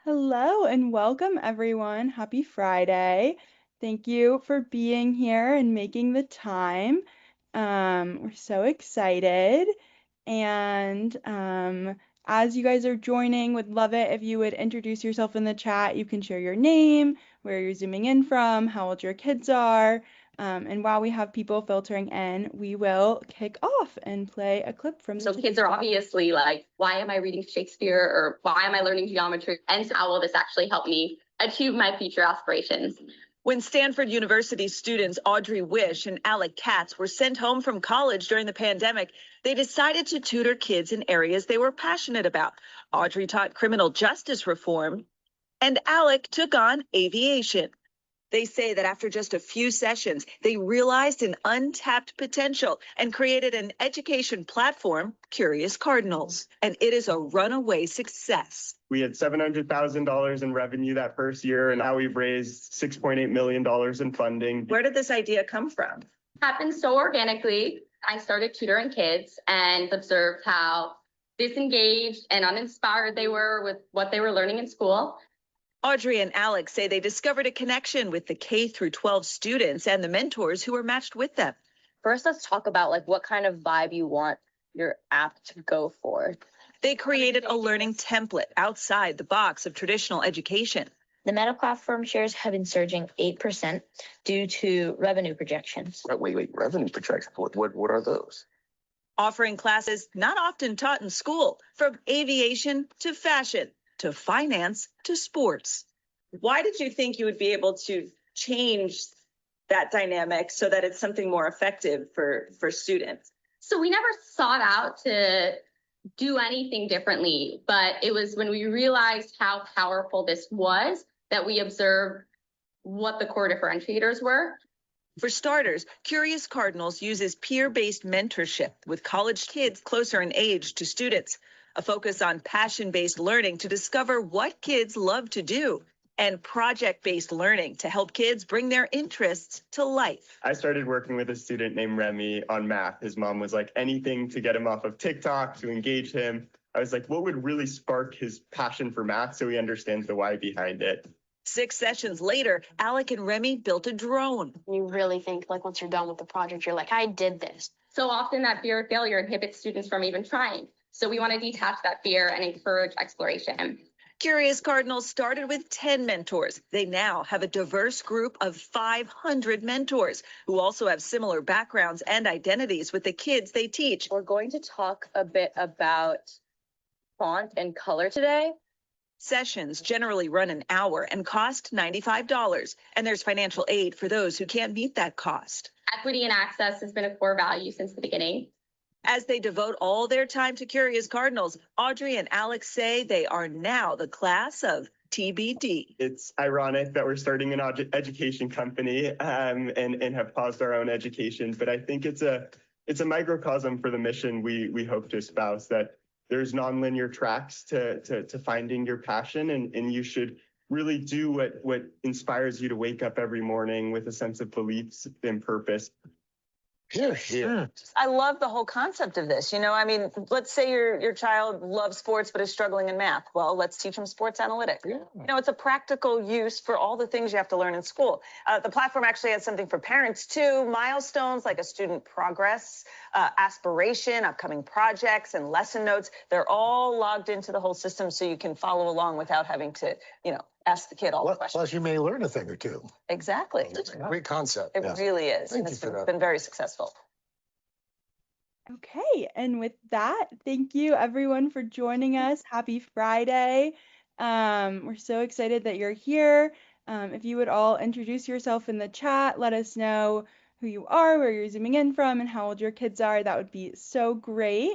Hello and welcome, everyone. Happy Friday. Thank you for being here and making the time. We're so excited. And as you guys are joining, would love it if you would introduce yourself in the chat. You can share your name, where you're zooming in from, how old your kids are. And while we have people filtering in, we will kick off and play a clip from the So kids are obviously like, why am I reading Shakespeare, or why am I learning geometry? And how will this actually help me achieve my future aspirations? When Stanford University students Audrey Wish and Alec Katz were sent home from college during the pandemic, they decided to tutor kids in areas they were passionate about. Audrey taught criminal justice reform, and Alec took on aviation. They say that after just a few sessions, they realized an untapped potential and created an education platform, Curious Cardinals, and it is a runaway success. We had $700,000 in revenue that first year, and now we've raised $6.8 million in funding. Where did this idea come from? Happened so organically. I started tutoring kids and observed how disengaged and uninspired they were with what they were learning in school. Audrey and Alex say they discovered a connection with the K through 12 students and the mentors who were matched with them. First, let's talk about what kind of vibe you want your app to go for. They created a learning template outside the box of traditional education. The Meta platform shares have been surging 8% due to revenue projections. Wait, revenue projections? What are those? Offering classes not often taught in school, from aviation to fashion, to finance, to sports. Why did you think you would be able to change that dynamic so that it's something more effective for students? So we never sought out to do anything differently, but it was when we realized how powerful this was that we observed what the core differentiators were. For starters, Curious Cardinals uses peer-based mentorship with college kids closer in age to students, a focus on passion-based learning to discover what kids love to do, and project-based learning to help kids bring their interests to life. I started working with a student named Remy on math. His mom was like, anything to get him off of TikTok, to engage him. I was like, what would really spark his passion for math so he understands the why behind it? 6 sessions later, Alec and Remy built a drone. You really think, once you're done with the project, you're like, I did this. So often that fear of failure inhibits students from even trying. So we want to detach that fear and encourage exploration. Curious Cardinals started with 10 mentors. They now have a diverse group of 500 mentors who also have similar backgrounds and identities with the kids they teach. We're going to talk a bit about font and color today. Sessions generally run an hour and cost $95, and there's financial aid for those who can't meet that cost. Equity and access has been a core value since the beginning. As they devote all their time to Curious Cardinals, Audrey and Alex say they are now the class of TBD. It's ironic that we're starting an education company and have paused our own education, but I think it's a microcosm for the mission we hope to espouse, that there's nonlinear tracks to finding your passion, and you should really do what inspires you to wake up every morning with a sense of beliefs and purpose. Here. I love the whole concept of this. Let's say your child loves sports but is struggling in math. Well, let's teach them sports analytics. Yeah. It's a practical use for all the things you have to learn in school. The platform actually has something for parents too, milestones like a student progress, aspiration, upcoming projects, and lesson notes. They're all logged into the whole system so you can follow along without having to, ask the kid all the questions. Plus, you may learn a thing or two. Exactly. It's a great concept. It really is. Thank and you it's for that. been very successful. Okay, and with that, thank you everyone for joining us. Happy Friday. We're so excited that you're here. If you would all introduce yourself in the chat, let us know who you are, where you're zooming in from, and how old your kids are. That would be so great.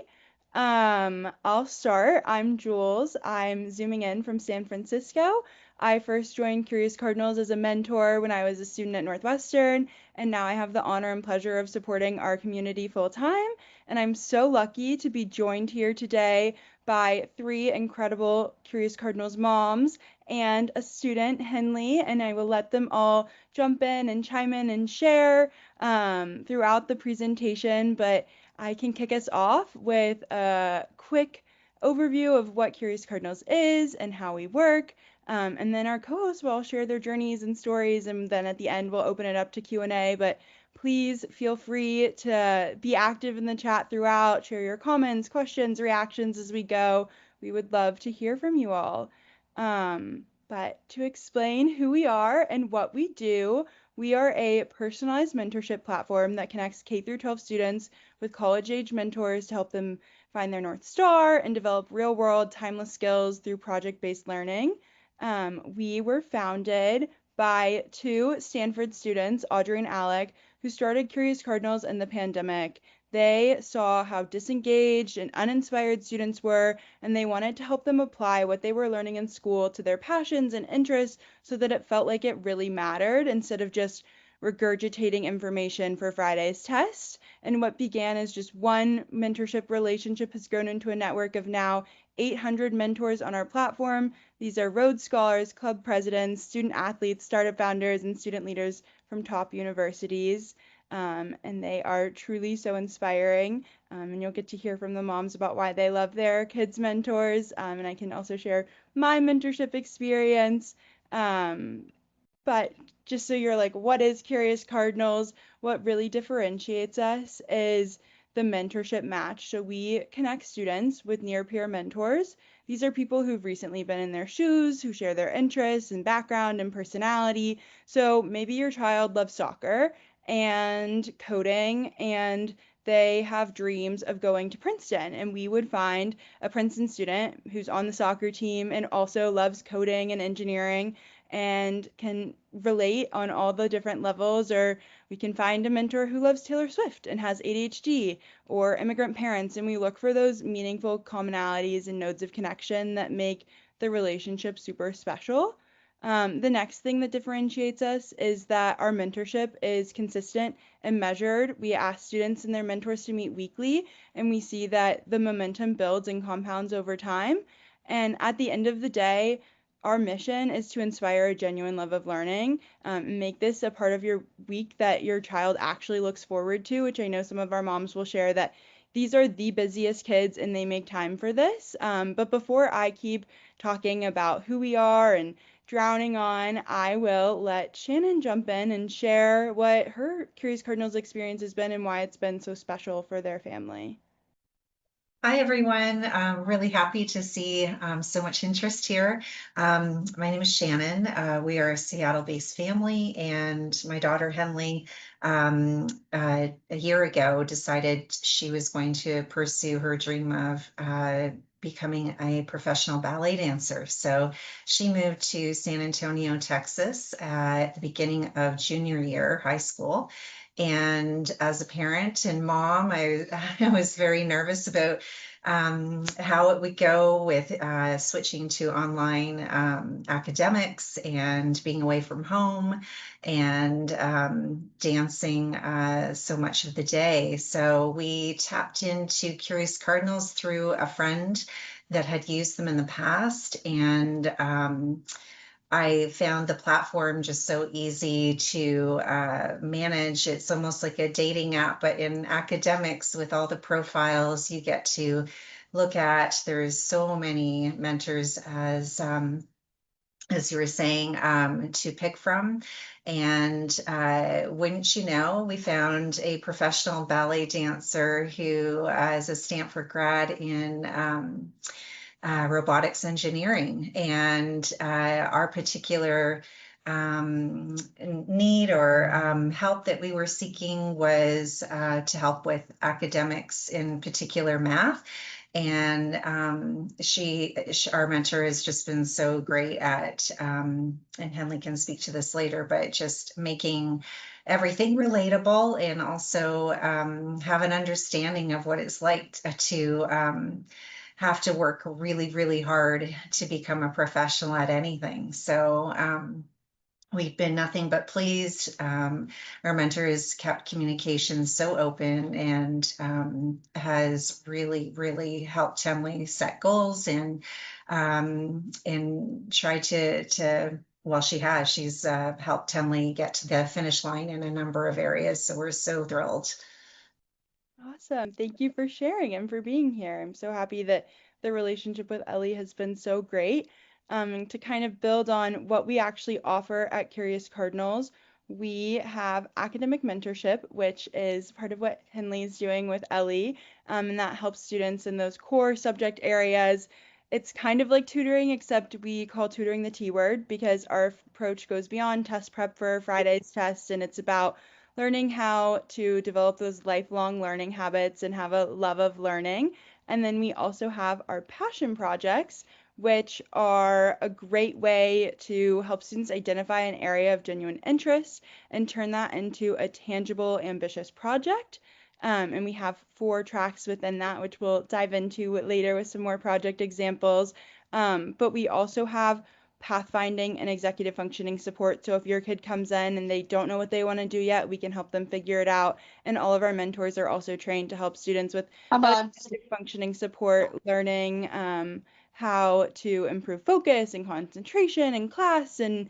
I'll start. I'm Jules. I'm zooming in from San Francisco. I first joined Curious Cardinals as a mentor when I was a student at Northwestern, and now I have the honor and pleasure of supporting our community full time. And I'm so lucky to be joined here today by 3 incredible Curious Cardinals moms and a student, Henley, and I will let them all jump in and chime in and share throughout the presentation, but I can kick us off with a quick overview of what Curious Cardinals is and how we work. And then our co-hosts will all share their journeys and stories, and then at the end we'll open it up to Q&A. But please feel free to be active in the chat throughout, share your comments, questions, reactions as we go. We would love to hear from you all. But to explain who we are and what we do, we are a personalized mentorship platform that connects K through 12 students with college-age mentors to help them find their North Star and develop real-world, timeless skills through project-based learning. We were founded by two Stanford students, Audrey and Alec, who started Curious Cardinals in the pandemic. They saw how disengaged and uninspired students were, and they wanted to help them apply what they were learning in school to their passions and interests so that it felt like it really mattered instead of just regurgitating information for Friday's test. And what began as just one mentorship relationship has grown into a network of now 800 mentors on our platform. These are Rhodes Scholars, club presidents, student athletes, startup founders, and student leaders from top universities. And they are truly so inspiring. And you'll get to hear from the moms about why they love their kids' mentors. And I can also share my mentorship experience. But just so you're like, what is Curious Cardinals? What really differentiates us is the mentorship match. So we connect students with near peer mentors. These are people who've recently been in their shoes, who share their interests and background and personality. So maybe your child loves soccer and coding, and they have dreams of going to Princeton. And we would find a Princeton student who's on the soccer team and also loves coding and engineering and can relate on all the different levels. Or we can find a mentor who loves Taylor Swift and has ADHD, or immigrant parents, and we look for those meaningful commonalities and nodes of connection that make the relationship super special. The next thing that differentiates us is that our mentorship is consistent and measured. We ask students and their mentors to meet weekly, and we see that the momentum builds and compounds over time. And at the end of the day, our mission is to inspire a genuine love of learning, make this a part of your week that your child actually looks forward to, which I know some of our moms will share that these are the busiest kids and they make time for this. But before I keep talking about who we are and drowning on, I will let Shannon jump in and share what her Curious Cardinals experience has been and why it's been so special for their family. Hi, everyone. I'm really happy to see so much interest here. My name is Shannon. We are a Seattle-based family, and my daughter Henley, a year ago, decided she was going to pursue her dream of becoming a professional ballet dancer. So she moved to San Antonio, Texas at the beginning of junior year, high school. And as a parent and mom, I was very nervous about how it would go with switching to online academics and being away from home and dancing so much of the day. So we tapped into Curious Cardinals through a friend that had used them in the past, and I found the platform just so easy to manage. It's almost like a dating app, but in academics with all the profiles you get to look at. There's so many mentors, as you were saying, to pick from. And wouldn't you know, we found a professional ballet dancer who is a Stanford grad in robotics engineering, and our particular need or help that we were seeking was to help with academics, in particular math. And our mentor has just been so great at, and Henley can speak to this later, but just making everything relatable, and also have an understanding of what it's like to have to work really, really hard to become a professional at anything. So we've been nothing but pleased. Our mentor has kept communication so open, and has really, really helped Henley set goals and try to well, she's helped Henley get to the finish line in a number of areas. So we're so thrilled. Awesome. Thank you for sharing and for being here. I'm so happy that the relationship with Ellie has been so great. And to kind of build on what we actually offer at Curious Cardinals, we have academic mentorship, which is part of what Henley is doing with Ellie, and that helps students in those core subject areas. It's kind of like tutoring, except we call tutoring the T word because our approach goes beyond test prep for Friday's test, and it's about learning how to develop those lifelong learning habits and have a love of learning. And then we also have our passion projects, which are a great way to help students identify an area of genuine interest and turn that into a tangible, ambitious project. And we have 4 tracks within that, which we'll dive into later with some more project examples. But we also have pathfinding and executive functioning support. So if your kid comes in and they don't know what they want to do yet, we can help them figure it out. And all of our mentors are also trained to help students with executive functioning support, learning how to improve focus and concentration in class and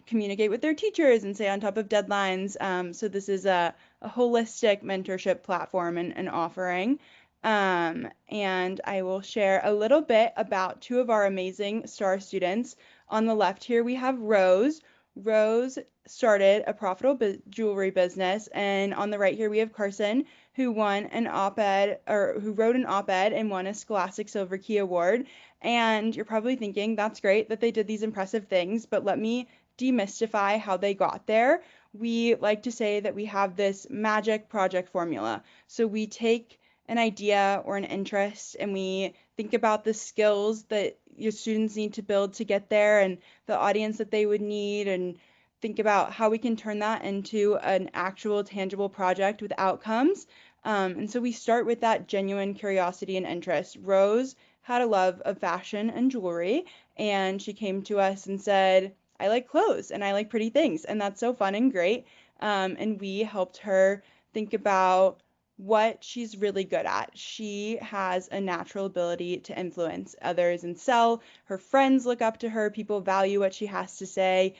communicate with their teachers and stay on top of deadlines. So this is a holistic mentorship platform and offering. And I will share a little bit about 2 of our amazing star students. On the left here, we have Rose. Rose started a profitable jewelry business, and on the right here, we have Carson, who won an op-ed or who wrote an op-ed and won a Scholastic Silver Key Award. And you're probably thinking, that's great that they did these impressive things, but let me demystify how they got there. We like to say that we have this magic project formula. So we take an idea or an interest and we think about the skills that your students need to build to get there and the audience that they would need, and think about how we can turn that into an actual tangible project with outcomes. And so we start with that genuine curiosity and interest. Rose had a love of fashion and jewelry, and she came to us and said, I like clothes and I like pretty things, and that's so fun and great. And we helped her think about what she's really good at. She has a natural ability to influence others and sell. Her friends look up to her. People value what she has to say.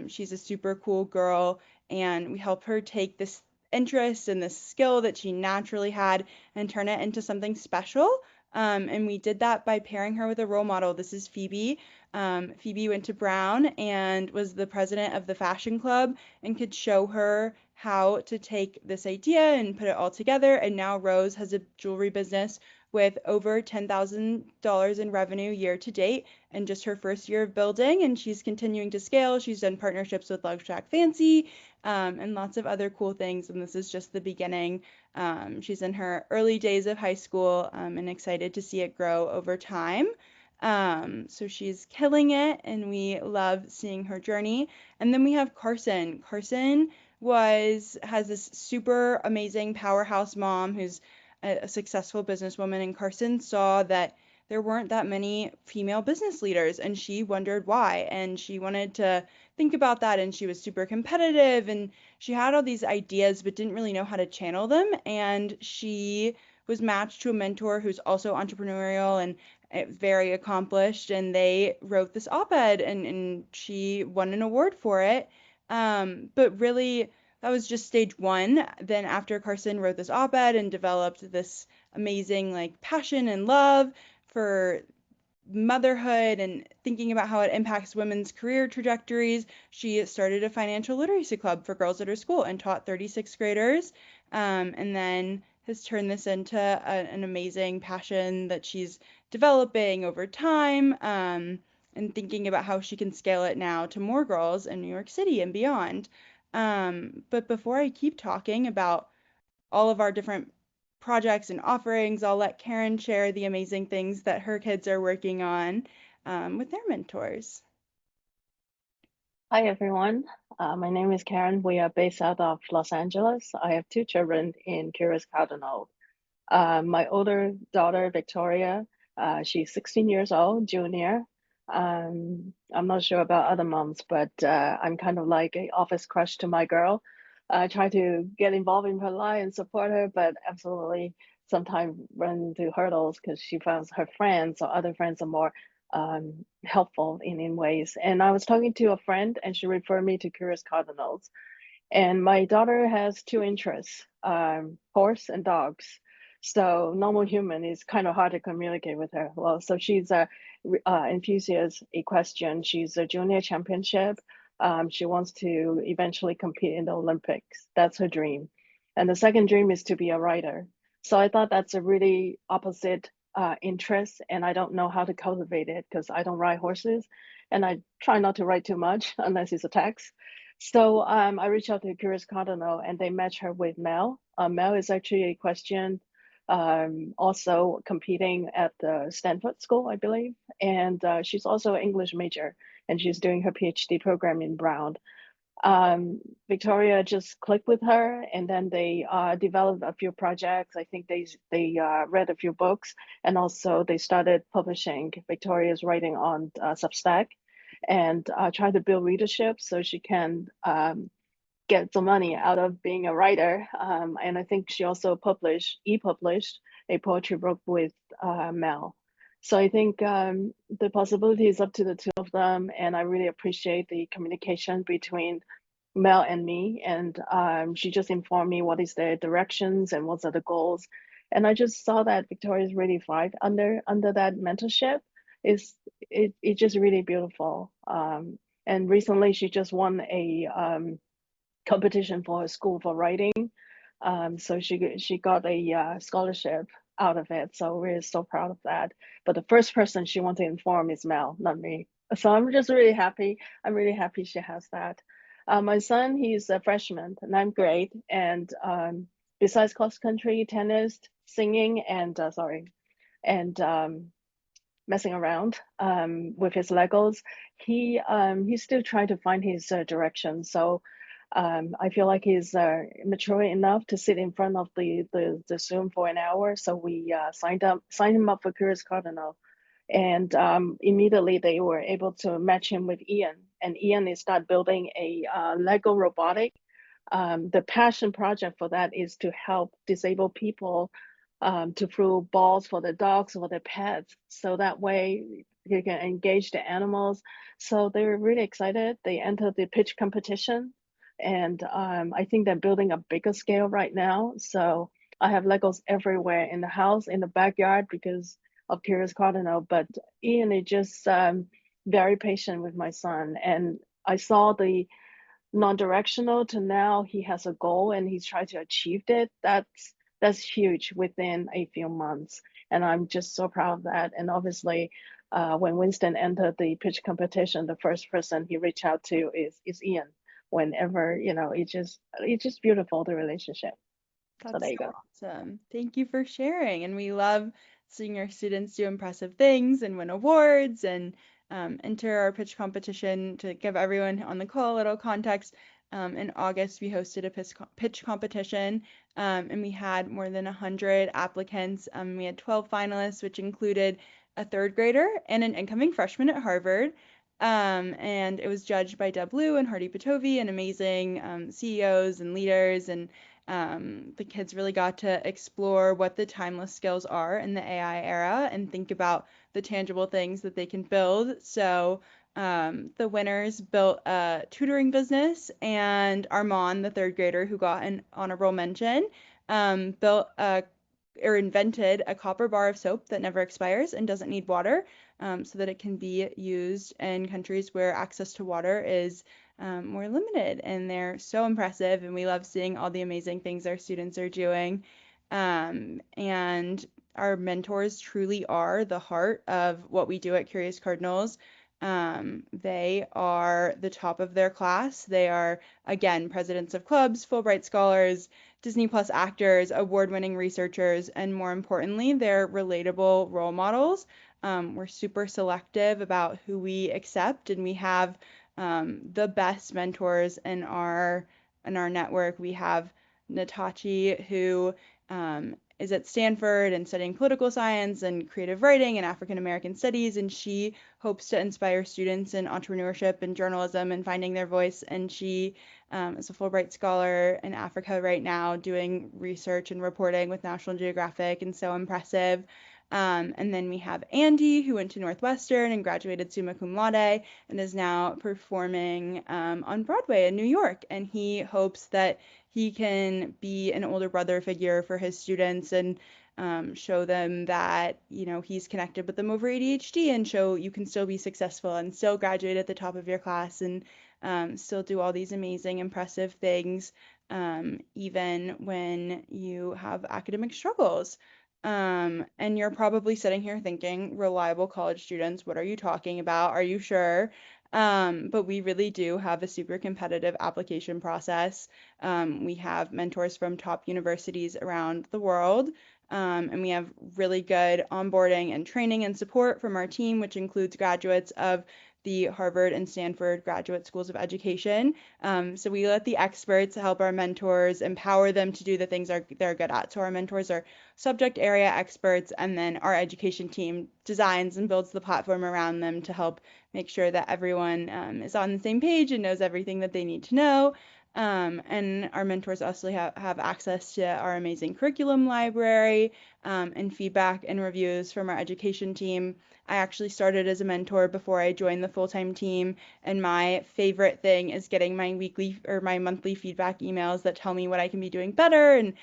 She's a super cool girl, and we help her take this interest and this skill that she naturally had and turn it into something special. And we did that by pairing her with a role model. This is Phoebe. Phoebe went to Brown and was the president of the fashion club and could show her how to take this idea and put it all together. And now Rose has a jewelry business with over $10,000 in revenue year to date and just her first year of building. And she's continuing to scale. She's done partnerships with Love Shack Fancy and lots of other cool things. And this is just the beginning. She's in her early days of high school and excited to see it grow over time. So she's killing it, and we love seeing her journey. And then we have Carson. Carson has this super amazing powerhouse mom who's a successful businesswoman, and Carson saw that there weren't that many female business leaders, and she wondered why. And she wanted to think about that, and she was super competitive, and she had all these ideas but didn't really know how to channel them. And she was matched to a mentor who's also entrepreneurial and very accomplished, and they wrote this op-ed, and she won an award for it. But really, that was just stage 1. Then after Carson wrote this op-ed and developed this amazing like passion and love for motherhood and thinking about how it impacts women's career trajectories, she started a financial literacy club for girls at her school and taught 36th graders, and then has turned this into an amazing passion that she's developing over time, and thinking about how she can scale it now to more girls in New York City and beyond. But before I keep talking about all of our different projects and offerings, I'll let Caron share the amazing things that her kids are working on with their mentors. Hi, everyone. My name is Caron. We are based out of Los Angeles. I have 2 children in Curious Cardinals. My older daughter, Victoria, she's 16 years old, junior. I'm not sure about other moms, but I'm kind of like an office crush to my girl. I try to get involved in her life and support her, but absolutely sometimes run into hurdles because she finds her friends or other friends are more helpful in ways. And I was talking to a friend and she referred me to Curious Cardinals. And my daughter has 2 interests, horse and dogs. So normal human is kind of hard to communicate with her. Well, so she's a enthusiast equestrian. She's a junior championship. She wants to eventually compete in the Olympics. That's her dream. And the second dream is to be a writer. So I thought that's a really opposite interest, and I don't know how to cultivate it because I don't ride horses, and I try not to write too much unless it's a text. So I reached out to Curious Cardinal, and they matched her with Mel. Mel is actually a equestrian, also competing at the Stanford School, I believe, and she's also an English major, and she's doing her PhD program in Brown. Victoria just clicked with her, and then they developed a few projects. I think they read a few books, and also they started publishing. Victoria's writing on Substack, and try to build readership so she can get some money out of being a writer. And I think she also e-published a poetry book with Mel. So I think the possibility is up to the two of them, and I really appreciate the communication between Mel and me. And she just informed me what is the directions and what are the goals. And I just saw that Victoria's really thrived under that mentorship. It's just really beautiful. And recently she just won a competition for her school for writing. So she got a scholarship out of it. So we're so proud of that. But the first person she wanted to inform is Mel, not me. So I'm just really happy. I'm really happy she has that. My son, he's a freshman, ninth grade, and besides cross country, tennis, singing, and messing around with his Legos, he's still trying to find his direction. So I feel like he's mature enough to sit in front of the Zoom for an hour. So we signed him up for Curious Cardinal, and immediately they were able to match him with Ian, and Ian is start building a Lego robotic. The passion project for that is to help disabled people to throw balls for the dogs or the pets, so that way you can engage the animals. So they were really excited. They entered the pitch competition, and I think they're building a bigger scale right now. So I have Legos everywhere in the house, in the backyard, because of Curious Cardinal. But Ian is just very patient with my son, and I saw the non-directional to now he has a goal and he's trying to achieve it. That's huge within a few months, and I'm just so proud of that. And obviously, when Winston entered the pitch competition, the first person he reached out to is Ian. Whenever it's just beautiful, the relationship. So That's there you so go. awesome. Thank you for sharing. And we love seeing our students do impressive things and win awards and enter our pitch competition. To give everyone on the call a little context, in August, we hosted a pitch competition, and we had more than 100 applicants. We had 12 finalists, which included a third grader and an incoming freshman at Harvard. And it was judged by Deb Liu and Hardy Patovi, and amazing CEOs and leaders. And the kids really got to explore what the timeless skills are in the AI era and think about the tangible things that they can build. So the winners built a tutoring business, and Armand, the third grader who got an honorable mention, built or invented a copper bar of soap that never expires and doesn't need water, so that it can be used in countries where access to water is more limited. And they're so impressive, and we love seeing all the amazing things our students are doing. And our mentors truly are the heart of what we do at Curious Cardinals. They are the top of their class. They are, again, presidents of clubs, Fulbright scholars, Disney Plus actors, award-winning researchers, and more importantly, they're relatable role models. We're super selective about who we accept, and we have the best mentors in our network. We have Natachi, who is at Stanford and studying political science and creative writing and African American studies, and she hopes to inspire students in entrepreneurship and journalism and finding their voice. And she is a Fulbright scholar in Africa right now, doing research and reporting with National Geographic, and so impressive. And then we have Andy, who went to Northwestern and graduated summa cum laude and is now performing on Broadway in New York. And he hopes that he can be an older brother figure for his students and show them that, he's connected with them over ADHD, and show you can still be successful and still graduate at the top of your class, and still do all these amazing, impressive things, even when you have academic struggles. And you're probably sitting here thinking, reliable college students, what are you talking about? Are you sure? But we really do have a super competitive application process. We have mentors from top universities around the world. And we have really good onboarding and training and support from our team, which includes graduates of the Harvard and Stanford Graduate Schools of Education. So we let the experts help our mentors, empower them to do the things they're good at. So our mentors are subject area experts, and then our education team designs and builds the platform around them to help make sure that everyone is on the same page and knows everything that they need to know. And our mentors also have access to our amazing curriculum library, and feedback and reviews from our education team. I actually started as a mentor before I joined the full-time team, and my favorite thing is getting my weekly or my monthly feedback emails that tell me what I can be doing better, and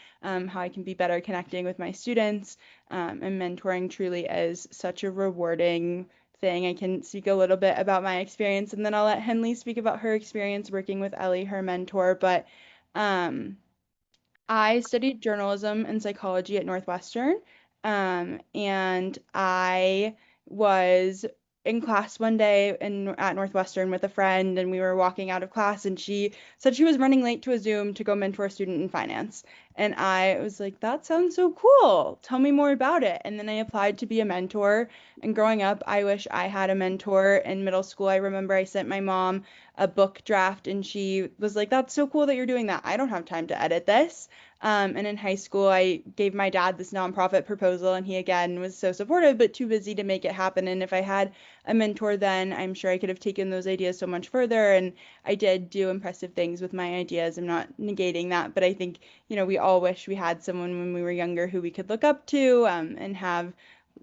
how I can be better connecting with my students. And mentoring truly is such a rewarding thing. I can speak a little bit about my experience, and then I'll let Henley speak about her experience working with Ellie, her mentor. But I studied journalism and psychology at Northwestern, and I was in class one day at Northwestern with a friend, and we were walking out of class, and she said she was running late to a Zoom to go mentor a student in finance. And I was like, that sounds so cool. Tell me more about it. And then I applied to be a mentor. And growing up, I wish I had a mentor. In middle school, I remember I sent my mom a book draft, and she was like, that's so cool that you're doing that. I don't have time to edit this. And in high school, I gave my dad this nonprofit proposal, and he again was so supportive, but too busy to make it happen. And if I had a mentor then, I'm sure I could have taken those ideas so much further. And I did do impressive things with my ideas. I'm not negating that, but I think, we all wish we had someone when we were younger who we could look up to, and have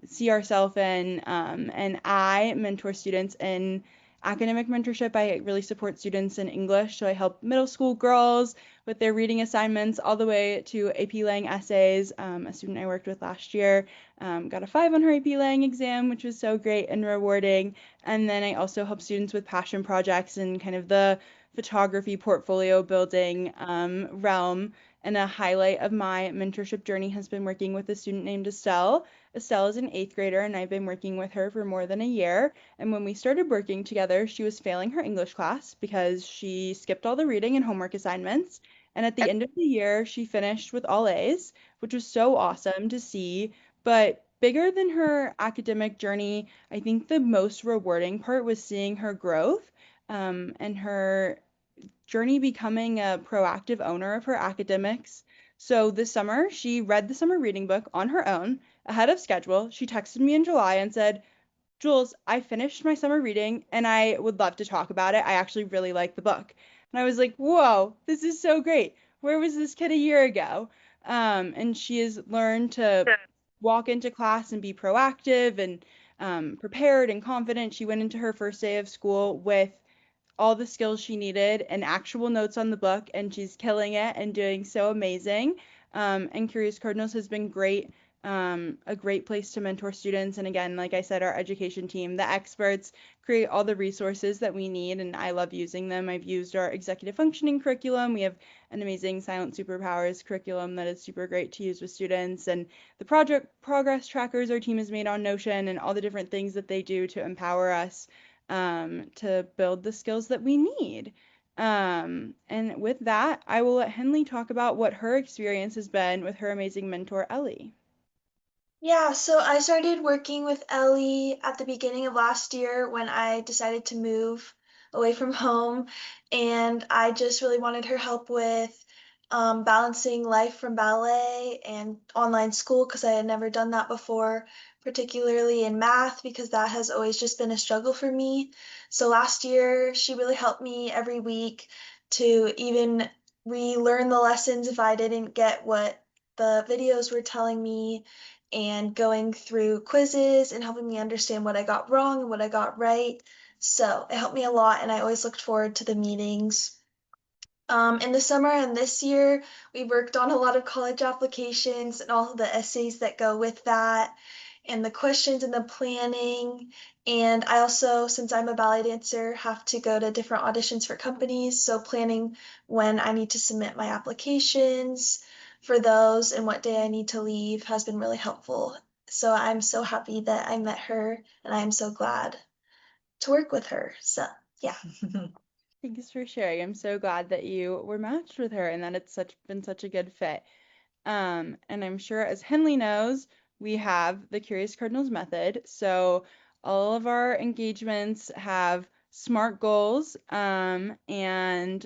see ourselves in. And I mentor students in academic mentorship. I really support students in English. So I help middle school girls with their reading assignments all the way to AP Lang essays. A student I worked with last year got a 5 on her AP Lang exam, which was so great and rewarding. And then I also help students with passion projects and kind of the photography portfolio building realm. And a highlight of my mentorship journey has been working with a student named Estelle. Estelle is an 8th grader, and I've been working with her for more than a year. And when we started working together, she was failing her English class because she skipped all the reading and homework assignments. And at the end of the year, she finished with all A's, which was so awesome to see. But bigger than her academic journey, I think the most rewarding part was seeing her growth, and her journey becoming a proactive owner of her academics. So this summer, she read the summer reading book on her own ahead of schedule. She texted me in July and said, Jules, I finished my summer reading and I would love to talk about it. I actually really like the book. And I was like, whoa, this is so great. Where was this kid a year ago? And she has learned to walk into class and be proactive and prepared and confident. She went into her first day of school with all the skills she needed and actual notes on the book, and she's killing it and doing so amazing. And Curious Cardinals has been great, a great place to mentor students. And again, like I said, our education team, the experts, create all the resources that we need, and I love using them. I've used our executive functioning curriculum. We have an amazing silent superpowers curriculum that is super great to use with students, and the project progress trackers our team has made on Notion, and all the different things that they do to empower us to build the skills that we need. And with that, I will let Henley talk about what her experience has been with her amazing mentor, Ellie. Yeah, so I started working with Ellie at the beginning of last year when I decided to move away from home, and I just really wanted her help with balancing life from ballet and online school because I had never done that before, particularly in math because that has always just been a struggle for me. So last year, she really helped me every week to even relearn the lessons if I didn't get what the videos were telling me, and going through quizzes and helping me understand what I got wrong and what I got right. So it helped me a lot, and I always looked forward to the meetings. In the summer and this year, we worked on a lot of college applications and all of the essays that go with that, and the questions and the planning. And I also, since I'm a ballet dancer, have to go to different auditions for companies. So planning when I need to submit my applications for those and what day I need to leave has been really helpful. So I'm so happy that I met her, and I'm so glad to work with her. So yeah. Thanks for sharing. I'm so glad that you were matched with her and that it's been such a good fit. And I'm sure as Henley knows, we have the Curious Cardinals method. So all of our engagements have SMART goals, and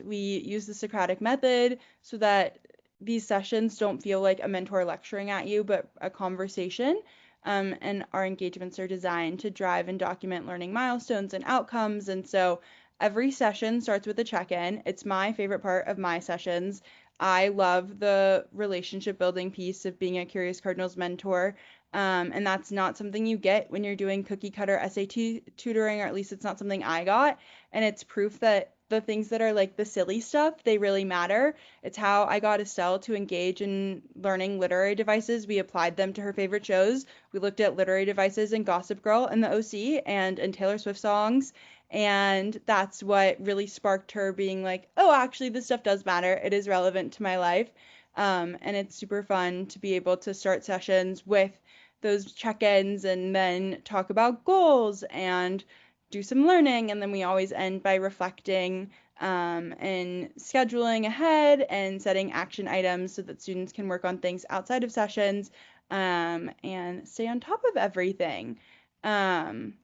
we use the Socratic method so that these sessions don't feel like a mentor lecturing at you, but a conversation. And our engagements are designed to drive and document learning milestones and outcomes. And so every session starts with a check-in. It's my favorite part of my sessions. I love the relationship building piece of being a Curious Cardinals mentor. And that's not something you get when you're doing cookie cutter SAT tutoring, or at least it's not something I got. And it's proof that the things that are like the silly stuff, they really matter. It's how I got Estelle to engage in learning literary devices. We applied them to her favorite shows. We looked at literary devices in Gossip Girl and the OC and in Taylor Swift songs. And that's what really sparked her being like, oh, actually, this stuff does matter. It is relevant to my life. And it's super fun to be able to start sessions with those check-ins and then talk about goals and do some learning. And then we always end by reflecting and scheduling ahead and setting action items so that students can work on things outside of sessions and stay on top of everything. Um,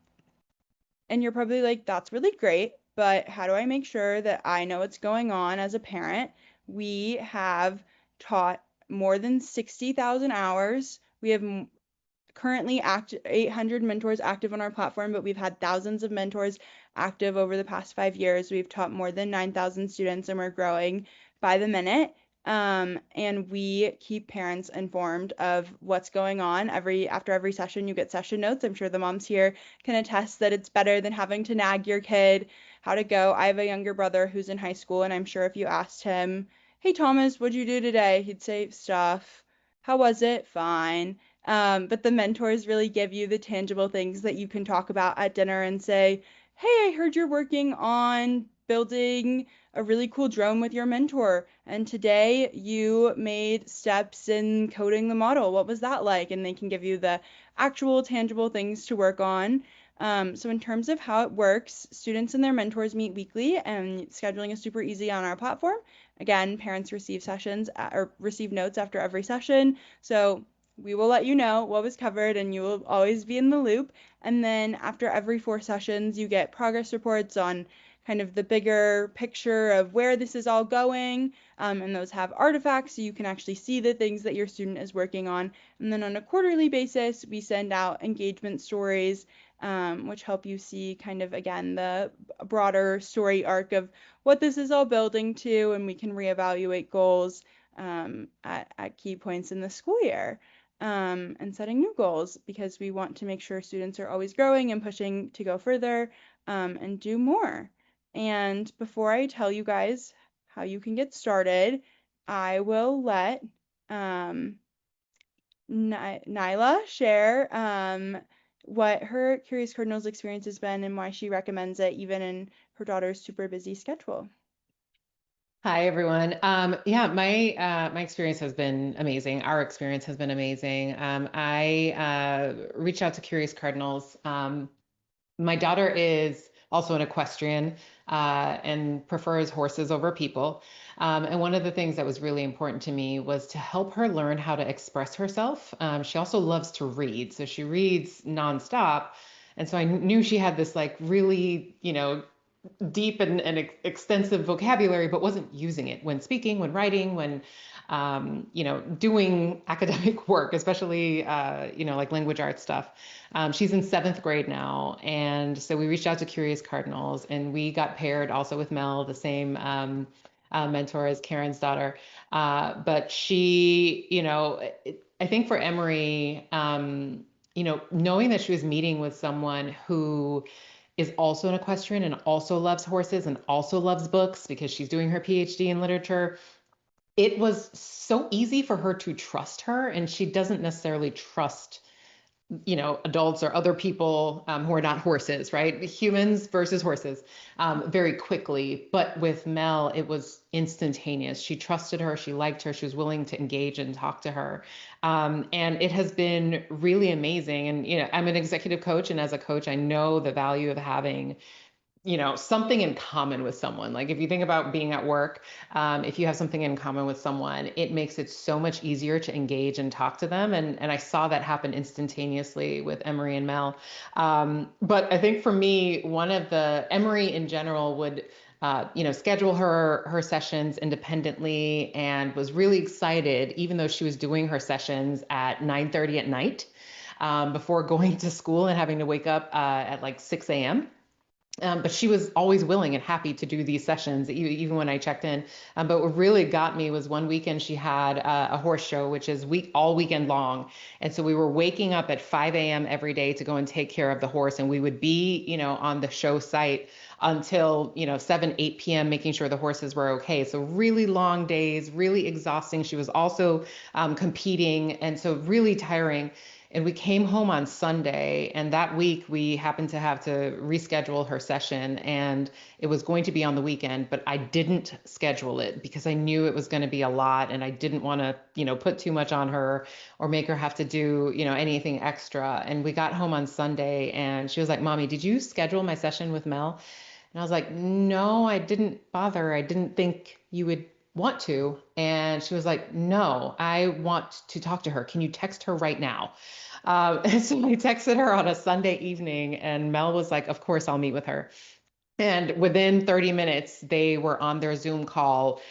and you're probably like, that's really great, but how do I make sure that I know what's going on as a parent? We have taught more than 60,000 hours. We have currently 800 mentors active on our platform, but we've had thousands of mentors active over the past 5 years. We've taught more than 9,000 students and we're growing by the minute. And we keep parents informed of what's going on. After every session, you get session notes. I'm sure the moms here can attest that it's better than having to nag your kid how to go. I have a younger brother who's in high school, and I'm sure if you asked him, hey, Thomas, what'd you do today? He'd say stuff. How was it? Fine. But the mentors really give you the tangible things that you can talk about at dinner and say, hey, I heard you're working on building a really cool drone with your mentor, and today you made steps in coding the model. What was that like? And they can give you the actual tangible things to work on. So in terms of how it works, students and their mentors meet weekly, and scheduling is super easy on our platform. Again, parents receive or receive notes after every session. So we will let you know what was covered and you will always be in the loop. And then after every 4 sessions, you get progress reports on kind of the bigger picture of where this is all going. And those have artifacts so you can actually see the things that your student is working on. And then on a quarterly basis, we send out engagement stories, which help you see kind of, again, the broader story arc of what this is all building to, and we can reevaluate goals at key points in the school year. And setting new goals because we want to make sure students are always growing and pushing to go further and do more. And before I tell you guys how you can get started, I will let Nailah share what her Curious Cardinals experience has been and why she recommends it even in her daughter's super busy schedule. Hi, everyone. Yeah, my experience has been amazing. Our experience has been amazing. I reached out to Curious Cardinals. My daughter is also an equestrian and prefers horses over people. And one of the things that was really important to me was to help her learn how to express herself. She also loves to read, so she reads nonstop. And so I knew she had this like really, deep and extensive vocabulary, but wasn't using it when speaking, when writing, when doing academic work, especially like language arts stuff. She's in 7th grade now, and so we reached out to Curious Cardinals, and we got paired also with Mel, the same mentor as Karen's daughter. But she, I think for Emery, knowing that she was meeting with someone who is also an equestrian and also loves horses and also loves books because she's doing her PhD in literature. It was so easy for her to trust her, and she doesn't necessarily trust adults or other people who are not horses, right? Humans versus horses, very quickly. But with Mel, it was instantaneous. She trusted her, she liked her, she was willing to engage and talk to her. And it has been really amazing. And, I'm an executive coach, and as a coach, I know the value of having something in common with someone. Like if you think about being at work, if you have something in common with someone, it makes it so much easier to engage and talk to them. And I saw that happen instantaneously with Emery and Mel. But I think for me, one of the Emery in general would schedule her sessions independently and was really excited, even though she was doing her sessions at 9:30 at night, before going to school and having to wake up at like 6 a.m. But she was always willing and happy to do these sessions, even when I checked in. But what really got me was one weekend she had a horse show, which is all weekend long. And so we were waking up at 5 a.m. every day to go and take care of the horse. And we would be, on the show site until, 7, 8 p.m., making sure the horses were okay. So really long days, really exhausting. She was also competing. And so really tiring. And we came home on Sunday, and that week we happened to have to reschedule her session, and it was going to be on the weekend, but I didn't schedule it because I knew it was going to be a lot, and I didn't want to, put too much on her or make her have to do, anything extra. And we got home on Sunday, and she was like, "Mommy, did you schedule my session with Mel?" And I was like, "No, I didn't bother. I didn't think you would want to." And she was like, "No, I want to talk to her. Can you text her right now?" And so I texted her on a Sunday evening, and Mel was like, "Of course, I'll meet with her." And within 30 minutes, they were on their Zoom call.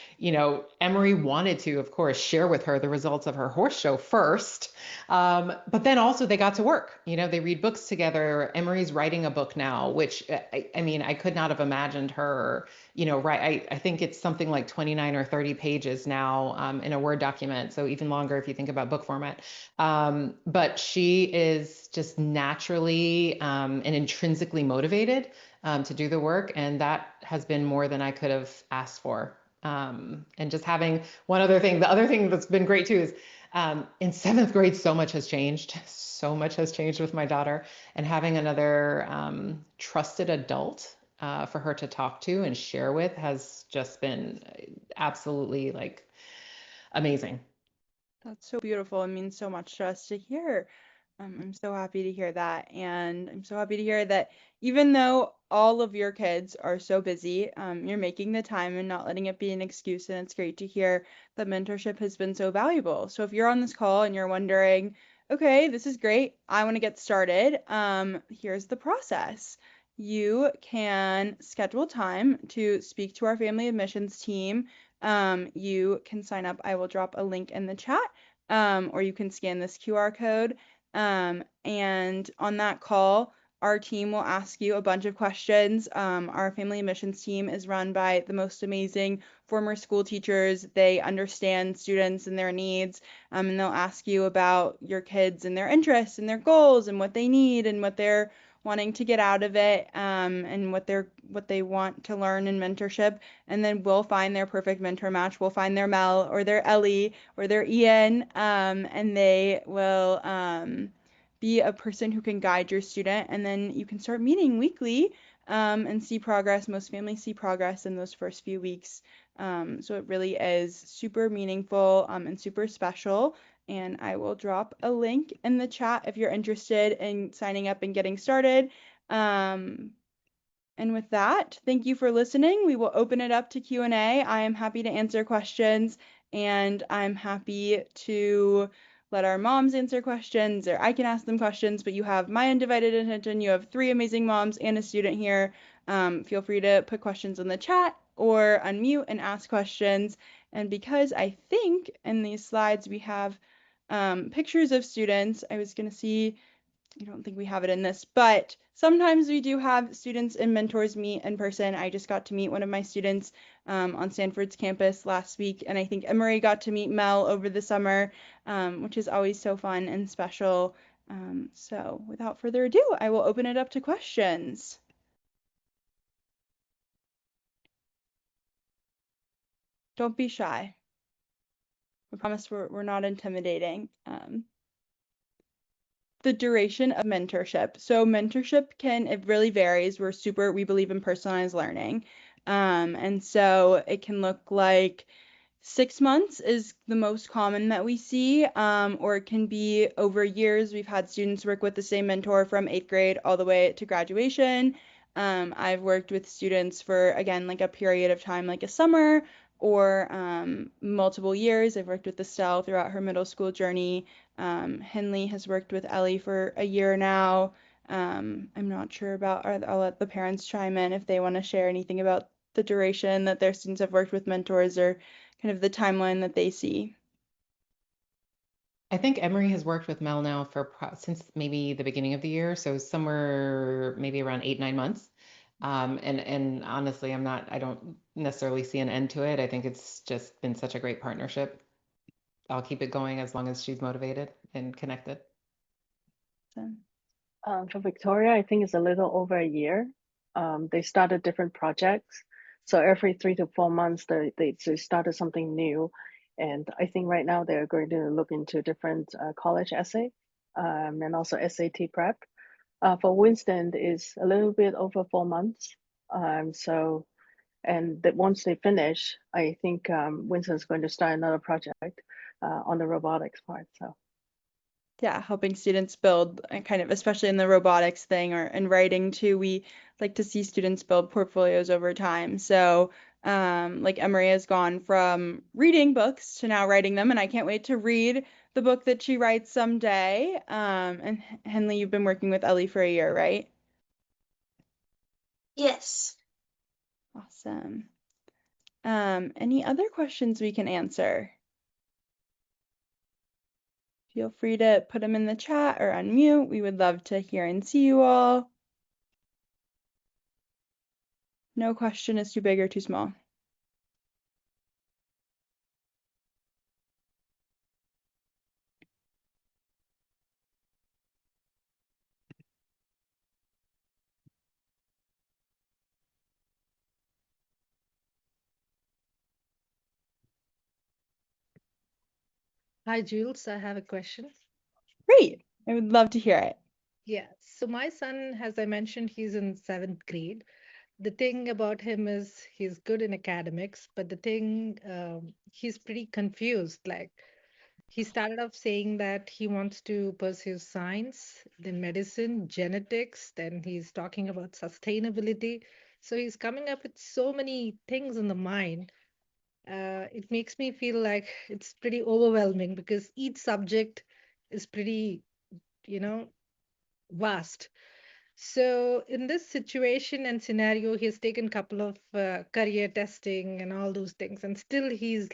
Emery wanted to, of course, share with her the results of her horse show first. But then also they got to work. They read books together. Emery's writing a book now, which I mean, I could not have imagined her, write. I think it's something like 29 or 30 pages now in a Word document. So even longer if you think about book format. But she is just naturally and intrinsically motivated to do the work. And that has been more than I could have asked for. And just having one other thing, the other thing that's been great too is in seventh grade, so much has changed. So much has changed with my daughter, and having another trusted adult for her to talk to and share with has just been absolutely like amazing. That's so beautiful. It means so much to us to hear. I'm so happy to hear that. And I'm so happy to hear that even though all of your kids are so busy, you're making the time and not letting it be an excuse. And it's great to hear that mentorship has been so valuable. So if you're on this call and you're wondering, okay, this is great, I want to get started, here's the process. You can schedule time to speak to our family admissions team. You can sign up. I will drop a link in the chat, or you can scan this QR code. And on that call, our team will ask you a bunch of questions. Our family admissions team is run by the most amazing former school teachers. They understand students and their needs, and they'll ask you about your kids and their interests and their goals and what they need and what they're wanting to get out of it, and what they want to learn in mentorship. And then we'll find their perfect mentor match. We'll find their Mel or their Ellie or their Ian, and they will be a person who can guide your student. And then you can start meeting weekly, and see progress. Most families see progress in those first few weeks. So it really is super meaningful, and super special. And I will drop a link in the chat if you're interested in signing up and getting started. And with that, thank you for listening. We will open it up to Q&A. I am happy to answer questions, and I'm happy to let our moms answer questions, or I can ask them questions, but you have my undivided attention. You have 3 amazing moms and a student here. Feel free to put questions in the chat or unmute and ask questions. And because I think in these slides we have pictures of students, I was going to see, I don't think we have it in this, but sometimes we do have students and mentors meet in person. I just got to meet one of my students on Stanford's campus last week, and I think Emery got to meet Mel over the summer, which is always so fun and special. So without further ado, I will open it up to questions. Don't be shy. I promise we're not intimidating. The duration of mentorship. So mentorship it really varies. We believe in personalized learning. And so it can look like 6 months is the most common that we see, or it can be over years. We've had students work with the same mentor from 8th grade all the way to graduation. I've worked with students for, again, like a period of time, like a summer or multiple years. I've worked with Estelle throughout her middle school journey. Henley has worked with Ellie for a year now. I'm not sure about, I'll let the parents chime in if they want to share anything about the duration that their students have worked with mentors or kind of the timeline that they see. I think Emery has worked with Mel now since maybe the beginning of the year, so somewhere maybe around 8, 9 months. And honestly, I don't necessarily see an end to it. I think it's just been such a great partnership. I'll keep it going as long as she's motivated and connected. So, For Victoria, I think it's a little over a year. They started different projects. So every 3 to 4 months, they started something new. And I think right now they're going to look into different college essay and also SAT prep. For Winston, is a little bit over 4 months. And that once they finish, I think Winston's going to start another project on the robotics part. So. yeah, helping students build kind of, especially in the robotics thing or in writing too, we like to see students build portfolios over time. So, like Emery has gone from reading books to now writing them, and I can't wait to read the book that she writes someday. And Henley, you've been working with Ellie for a year, right? Yes. Awesome. Any other questions we can answer? Feel free to put them in the chat or unmute. We would love to hear and see you all. No question is too big or too small. Hi, Jules. I have a question. Great. I would love to hear it. Yeah. So my son, as I mentioned, he's in 7th grade. The thing about him is he's good in academics, but the thing, he's pretty confused. Like he started off saying that he wants to pursue science, then medicine, genetics, then he's talking about sustainability. So he's coming up with so many things in the mind. It makes me feel like it's pretty overwhelming because each subject is pretty, you know, vast. So in this situation and scenario, he's taken a couple of career testing and all those things, and still he's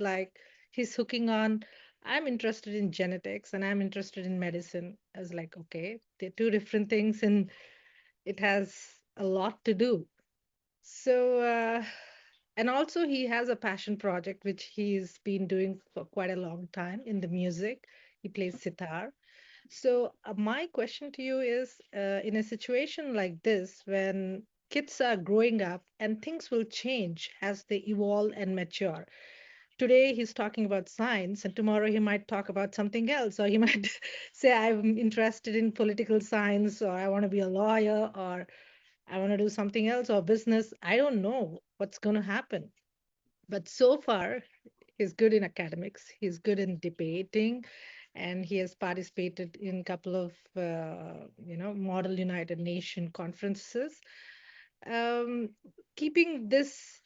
hooking on. I'm interested in genetics and I'm interested in medicine. I was like, okay, they're two different things, and it has a lot to do. So, and also he has a passion project which he's been doing for quite a long time in the music. He plays sitar. So, my question to you is, in a situation like this, when kids are growing up and things will change as they evolve and mature. Today he's talking about science, and tomorrow he might talk about something else, or he might say, I'm interested in political science, or I want to be a lawyer, or I want to do something else, or business. I don't know what's going to happen. But so far, he's good in academics, he's good in debating, and he has participated in a couple of, Model United Nation conferences. Um, Keeping this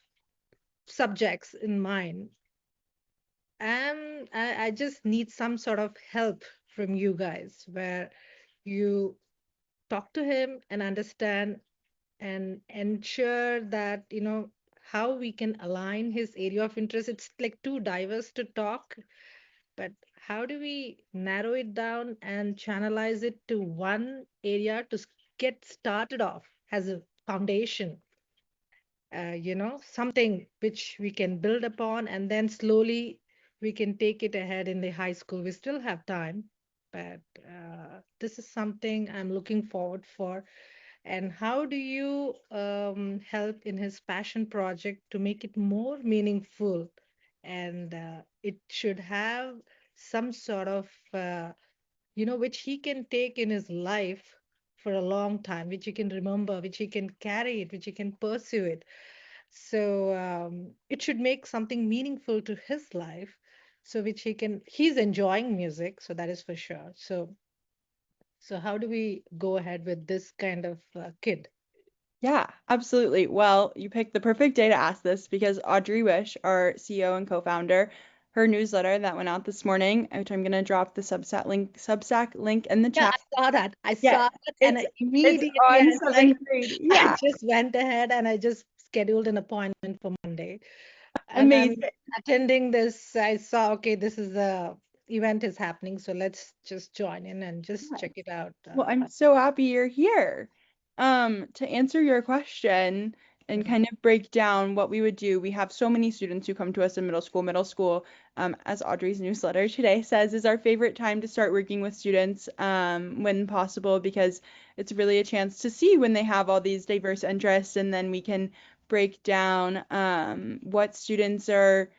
subjects in mind, I just need some sort of help from you guys where you talk to him and understand and ensure that, how we can align his area of interest. It's like too diverse to talk, but how do we narrow it down and channelize it to one area to get started off as a foundation? Something which we can build upon, and then slowly we can take it ahead in the high school. We still have time, but this is something I'm looking forward for. And how do you help in his passion project to make it more meaningful and it should have some sort of which he can take in his life for a long time, which he can remember, which he can carry it, which he can pursue it. So it should make something meaningful to his life, so which he's enjoying music, so that is for sure. So how do we go ahead with this kind of kid? Yeah, absolutely. Well, you picked the perfect day to ask this because Audrey Wish, our CEO and co-founder, her newsletter that went out this morning, which I'm gonna drop the Substack link in the Yeah, chat. I saw that. I Yeah, saw that, and it's I it's immediately I on was like, seventh grade. I Yeah, just went ahead and I just scheduled an appointment for Monday. And I'm amazing. attending this. I saw, okay, this is the event is happening, so let's just join in and just check it out. Well, I'm so happy you're here. To answer your question and Mhm. kind of break down what we would do, we have so many students who come to us in middle school. Middle school, as Audrey's newsletter today says, is our favorite time to start working with students, when possible, because it's really a chance to see when they have all these diverse interests, and then we can break down, what students are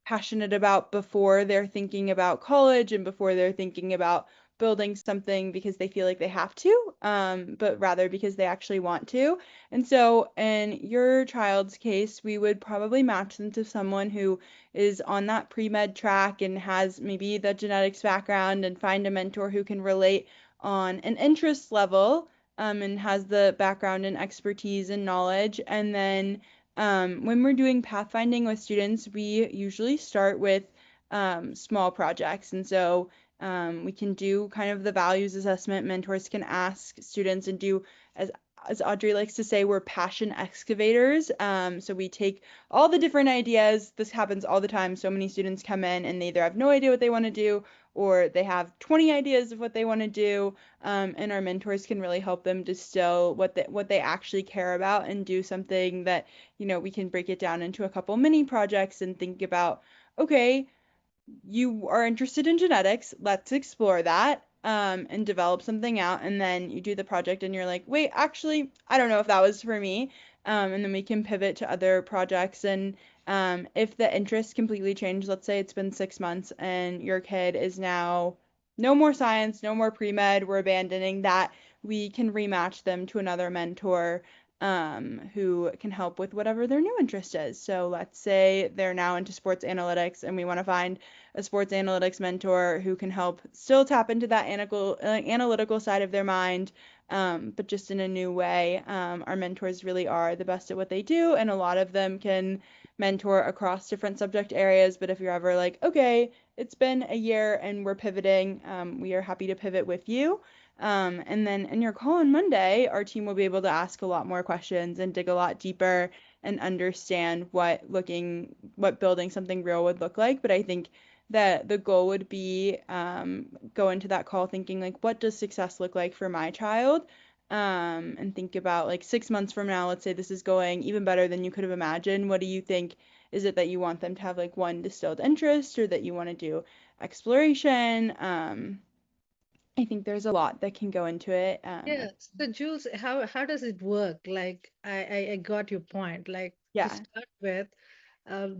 passionate about before they're thinking about college and before they're thinking about building something because they feel like they have to, but rather because they actually want to. And so in your child's case, we would probably match them to someone who is on that pre-med track and has maybe the genetics background, and find a mentor who can relate on an interest level, and has the background and expertise and knowledge. And then when we're doing pathfinding with students, we usually start with small projects. And so we can do kind of the values assessment. Mentors can ask students and do, as as Audrey likes to say, we're passion excavators. So we take all the different ideas. This happens all the time. So many students come in and they either have no idea what they want to do, or they have 20 ideas of what they want to do. And our mentors can really help them distill what they actually care about and do something that, we can break it down into a couple mini projects and think about, okay, you are interested in genetics, let's explore that, and develop something out. And then you do the project and you're like, wait, actually, I don't know if that was for me. And then we can pivot to other projects. And if the interest completely changed, let's say it's been 6 months and your kid is now no more science, no more pre-med, we're abandoning that, we can rematch them to another mentor, who can help with whatever their new interest is. So let's say they're now into sports analytics and we want to find a sports analytics mentor who can help still tap into that analytical side of their mind, but just in a new way. Our mentors really are the best at what they do, and a lot of them can mentor across different subject areas. But if you're ever like, okay, it's been a year and we're pivoting, we are happy to pivot with you. And then in your call on Monday, our team will be able to ask a lot more questions and dig a lot deeper and understand what building something real would look like. But I think that the goal would be, go into that call thinking like, what does success look like for my child? And think about like 6 months from now, let's say this is going even better than you could have imagined. What do you think? Is it that you want them to have like one distilled interest, or that you want to do exploration? I think there's a lot that can go into it. Yeah. So Jules, how does it work? Like I got your point. Like to Yeah. start with,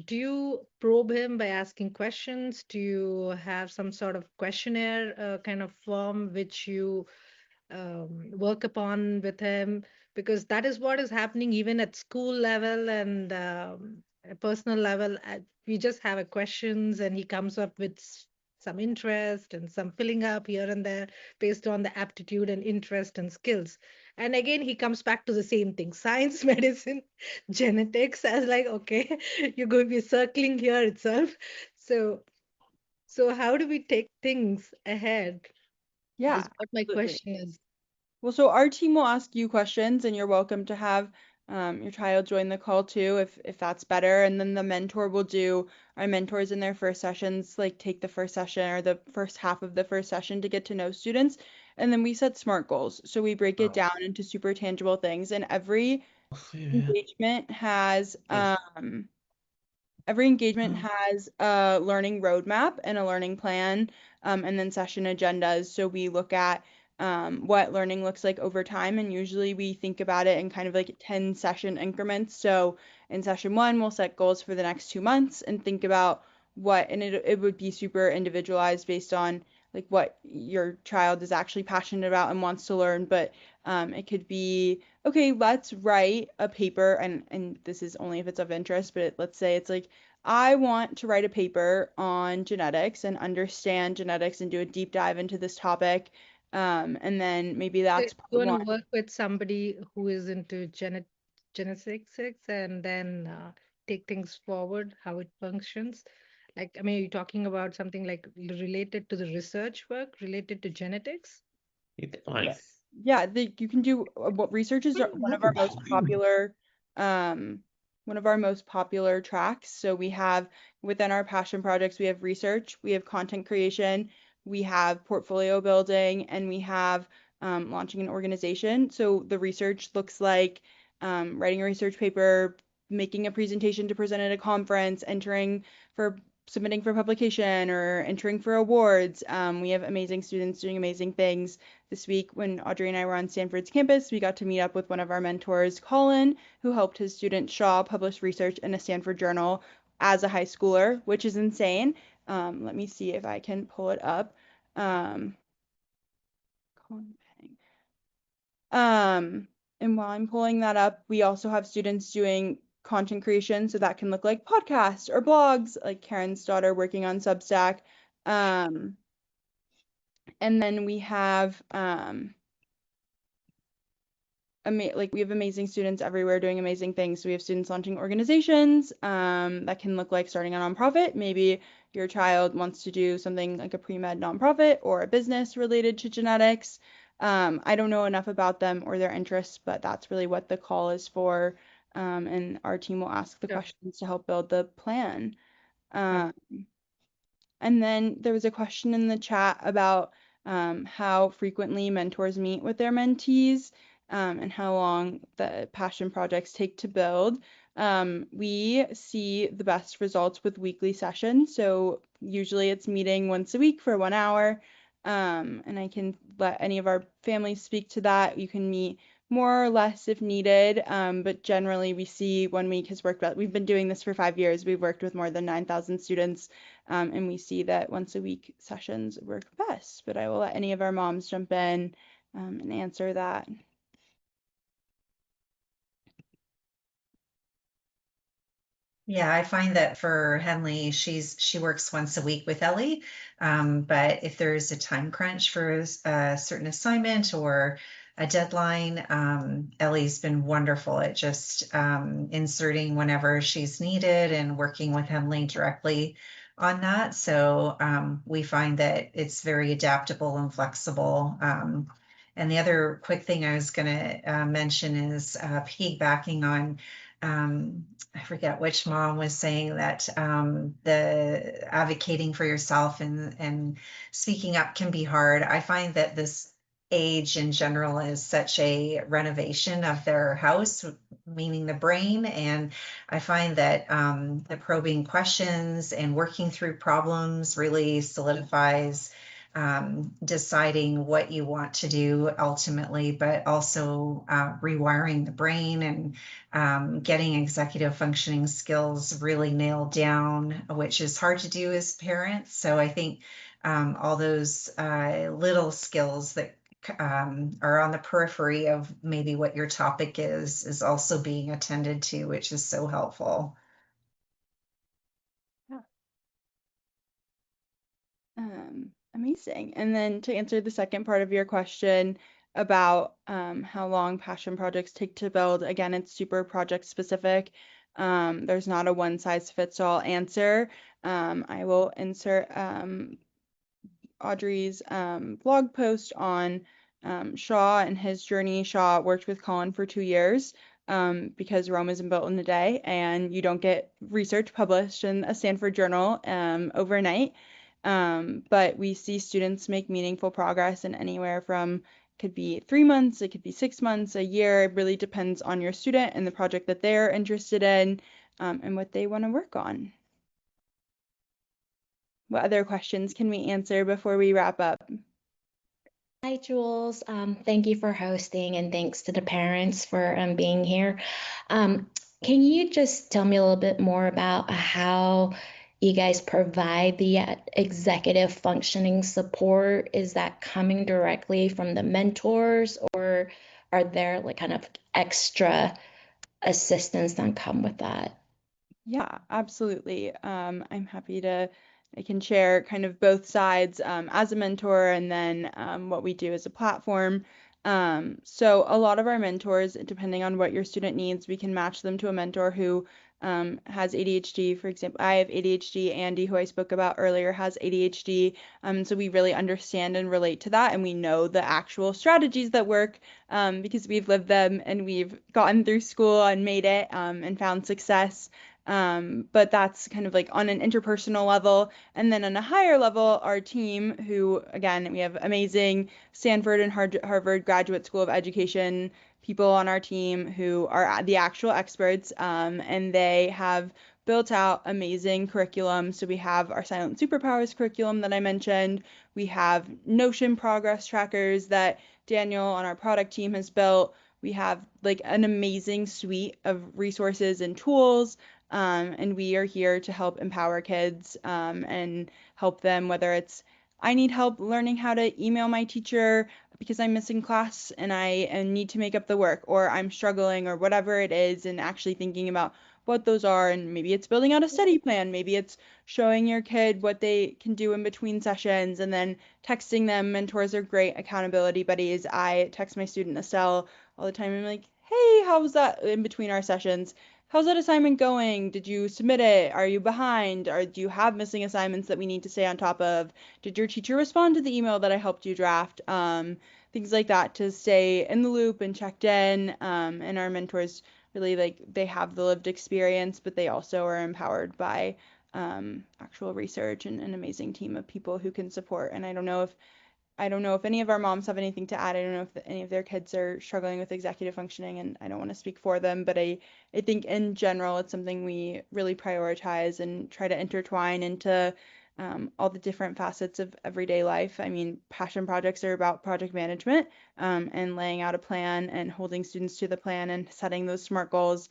do you probe him by asking questions? Do you have some sort of questionnaire kind of form which you work upon with him? Because that is what is happening even at school level and a personal level. We just have a questions and he comes up with some interest and some filling up here and there based on the aptitude and interest and skills. And again, he comes back to the same thing: science, medicine, genetics. As like, okay, you're going to be circling here itself. So, so how do we take things ahead? Yeah, Is what my absolutely. question is. Well, so our team will ask you questions, and you're welcome to have, your child join the call too, if that's better. And then the mentor will do, our mentors in their first sessions, like take the first session or the first half of the first session to get to know students. And then we set SMART goals. So we break it down into super tangible things, and engagement has, every engagement has a learning roadmap and a learning plan, and then session agendas. So we look at, what learning looks like over time, and usually we think about it in kind of like 10 session increments. So in session 1, we'll set goals for the next 2 months and think about and it would be super individualized based on like what your child is actually passionate about and wants to learn. But it could be, okay, let's write a paper, and this is only if it's of interest, but let's say it's like, I want to write a paper on genetics and understand genetics and do a deep dive into this topic. And then maybe So that's you part want to one. work with somebody who is into genetics and then take things forward, how it functions. Like, I mean, are you talking about something like related to the research work, related to genetics? Nice. Yeah, you can do what research is one of our most popular tracks. So we have within our passion projects, we have research, we have content creation, we have portfolio building, and we have launching an organization. So the research looks like writing a research paper, making a presentation to present at a conference, submitting for publication, or entering for awards. We have amazing students doing amazing things. This week, when Audrey and I were on Stanford's campus, we got to meet up with one of our mentors, Colin, who helped his student Shaw publish research in a Stanford journal as a high schooler, which is insane. Let me see if I can pull it up. Colin Peng. And while I'm pulling that up, we also have students doing content creation, so that can look like podcasts or blogs, like Karen's daughter working on Substack. And then we have we have amazing students everywhere doing amazing things. So we have students launching organizations that can look like starting a nonprofit. Maybe your child wants to do something like a pre-med nonprofit or a business related to genetics. I don't know enough about them or their interests, but that's really what the call is for. And our team will ask the questions to help build the plan. And then there was a question in the chat about how frequently mentors meet with their mentees and how long the passion projects take to build. We see the best results with weekly sessions. So usually it's meeting once a week for 1 hour. And I can let any of our families speak to that. You can meet more or less if needed, but generally we see 1 week has worked well. We've been doing this for 5 years. We've worked with more than 9,000 students, and we see that once a week sessions work best. But I will let any of our moms jump in and answer that. Yeah, I find that for Henley, she works once a week with Ellie. But if there's a time crunch for a certain assignment or a deadline, Ellie's been wonderful at just inserting whenever she's needed and working with Henley directly on that. So we find that it's very adaptable and flexible. And the other quick thing I was going to mention is piggybacking on I forget which mom was saying that the advocating for yourself and speaking up can be hard. I find that this age in general is such a renovation of their house, meaning the brain. And I find that the probing questions and working through problems really solidifies deciding what you want to do ultimately, but also rewiring the brain and getting executive functioning skills really nailed down, which is hard to do as parents. So I think all those little skills that are on the periphery of maybe what your topic is also being attended to, which is so helpful. Amazing. And then to answer the second part of your question about how long passion projects take to build, again, it's super project specific. There's not a one size fits all answer. I will insert Audrey's blog post on Shaw and his journey. Shaw worked with Colin for 2 years because Rome isn't built in a day, and you don't get research published in a Stanford journal overnight. But we see students make meaningful progress in anywhere from could be 3 months, it could be 6 months, a year. It really depends on your student and the project that they're interested in and what they want to work on. What other questions can we answer before we wrap up? Hi, Jules. Thank you for hosting, and thanks to the parents for being here. Can you just tell me a little bit more about how you guys provide the executive functioning support? Is that coming directly from the mentors, or are there like kind of extra assistance that come with that? Yeah, absolutely. I'm happy to, I can share kind of both sides as a mentor and then what we do as a platform. So a lot of our mentors, depending on what your student needs, we can match them to a mentor who has ADHD. For example, I have ADHD. Andy, who I spoke about earlier, has ADHD. So we really understand and relate to that, and we know the actual strategies that work because we've lived them and we've gotten through school and made it and found success. But that's kind of like on an interpersonal level. And then on a higher level, our team, who again, we have amazing Stanford and Harvard Graduate School of Education people on our team who are the actual experts, and they have built out amazing curriculum. So we have our Silent Superpowers curriculum that I mentioned. We have Notion progress trackers that Daniel on our product team has built. We have like an amazing suite of resources and tools. And we are here to help empower kids and help them, whether it's I need help learning how to email my teacher because I'm missing class and I need to make up the work, or I'm struggling, or whatever it is, and actually thinking about what those are. And maybe it's building out a study plan, maybe it's showing your kid what they can do in between sessions, and then texting them. Mentors are great accountability buddies. I text my student Estelle all the time. I'm like, hey, how's that in between our sessions? How's that assignment going? Did you submit it? Are you behind? Or do you have missing assignments that we need to stay on top of? Did your teacher respond to the email that I helped you draft? Things like that to stay in the loop and checked in. And our mentors really like they have the lived experience, but they also are empowered by actual research and an amazing team of people who can support. And I don't know if any of our moms have anything to add. I don't know if any of their kids are struggling with executive functioning, and I don't want to speak for them, but I think in general it's something we really prioritize and try to intertwine into all the different facets of everyday life. I mean, passion projects are about project management and laying out a plan and holding students to the plan and setting those SMART goals,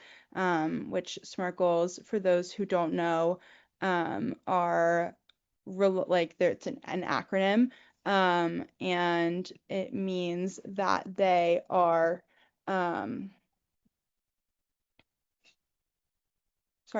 which SMART goals, for those who don't know, are like it's an acronym, and it means that they are, sorry,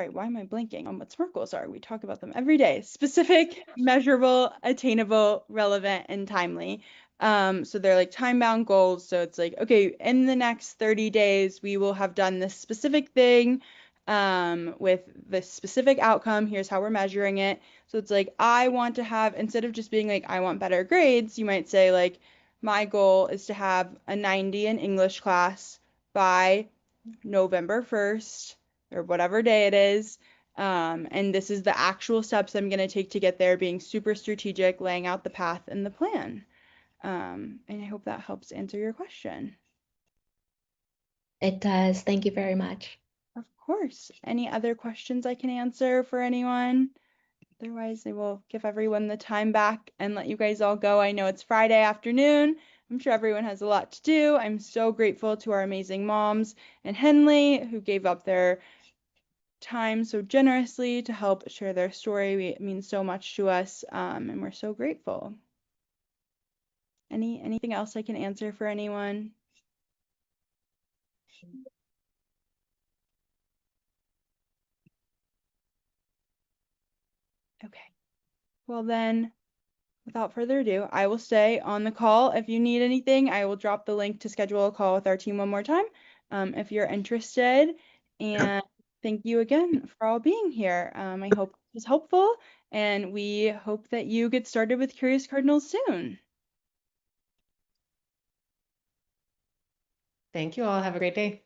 why am I blanking on what SMART goals are? We talk about them every day. Specific, measurable, attainable, relevant, and timely. So they're like time-bound goals. So it's like, okay, in the next 30 days, we will have done this specific thing with this specific outcome. Here's how we're measuring it. So it's like, I want to have, instead of just being like, I want better grades, you might say like, my goal is to have a 90 in English class by November 1st or whatever day it is. And this is the actual steps I'm going to take to get there, being super strategic, laying out the path and the plan. And I hope that helps answer your question. It does. Thank you very much. Of course. Any other questions I can answer for anyone? Otherwise, I will give everyone the time back and let you guys all go. I know it's Friday afternoon. I'm sure everyone has a lot to do. I'm so grateful to our amazing moms in Henley who gave up their time so generously to help share their story. It means so much to us, and we're so grateful. Anything else I can answer for anyone? Okay. Well then, without further ado, I will stay on the call. If you need anything, I will drop the link to schedule a call with our team one more time, if you're interested. And thank you again for all being here. I hope it was helpful, and we hope that you get started with Curious Cardinals soon. Thank you all. Have a great day.